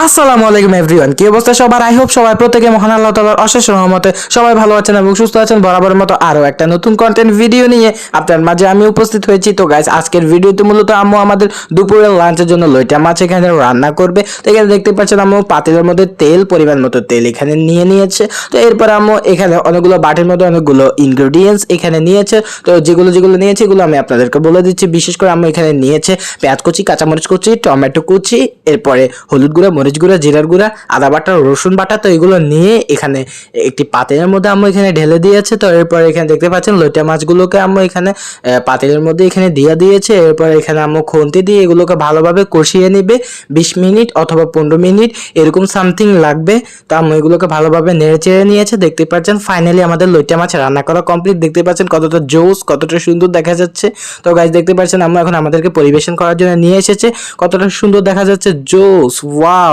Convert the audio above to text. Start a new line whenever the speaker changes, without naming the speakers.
আসসালামু আলাইকুম এভরিওয়ান, কি অবস্থা সবার? আই হোপ সবাই প্রত্যেকে মহান আল্লাহ তাআলার অশেষ রহমতে সবাই ভালো আছেন এবং সুস্থ আছেন। বরাবরের মতো আরো একটা নতুন কন্টেন্ট ভিডিও নিয়ে আপনার মাঝে আমি উপস্থিত হয়েছি। তো গাইস, আজকের ভিডিওতে মূলত আম্মু আমাদের দুপুরের লাঞ্চের জন্য লইটা মাছ এখানে রান্না করবে। তো এখানে দেখতে পাচ্ছেন আম্মু পাতিলের মধ্যে তেল, পরিমাণ মতো তেল এখানে নিয়ে নিয়েছে। তো এরপর আম্মু এখানে অনেকগুলো বাটির মধ্যে অনেকগুলো ইনগ্রেডিয়েন্টস এখানে নিয়েছে। তো যেগুলো নিয়েছে এগুলো আমি আপনাদেরকে বলে দিচ্ছি। বিশেষ করে আম্মু এখানে নিয়েছে পেঁয়াজ কুচি, কাঁচামরিচ কুচি, টমেটো কুচি, এরপরে হলুদ গুঁড়া, মরিচ গুঁড়া, জিরার গুঁড়া, আদা বাটা, রসুন বাটা। তো এগুলো নিয়ে এখানে একটি পাতিলের মধ্যে আম্মু এখানে ঢেলে দিয়েছে। তো এরপর এখানে দেখতে পাচ্ছেন লইটা মাছগুলোকে আম্মু এখানে পাতিলের মধ্যে এখানে দিয়ে দিয়েছে। এরপর এখানে আম্মু খুন্তি দিয়ে এগুলোকে ভালোভাবে কষিয়ে নিবে। 20 মিনিট অথবা 15 মিনিট এরকম সামথিং লাগবে। তো আম্মু এগুলোকে ভালোভাবে নেড়ে চেড়ে নিয়েছে। দেখতে পাচ্ছেন ফাইনালি আমাদের লইটা মাছ রান্না করা কমপ্লিট। দেখতে পাচ্ছেন কতটা জোস, কতটা সুন্দর দেখা যাচ্ছে। তো গাইস, দেখতে পাচ্ছেন আম্মু এখন আমাদেরকে পরিবেশন করার জন্য নিয়ে এসেছে। কতটা সুন্দর দেখা যাচ্ছে, জোস, ওয়াও।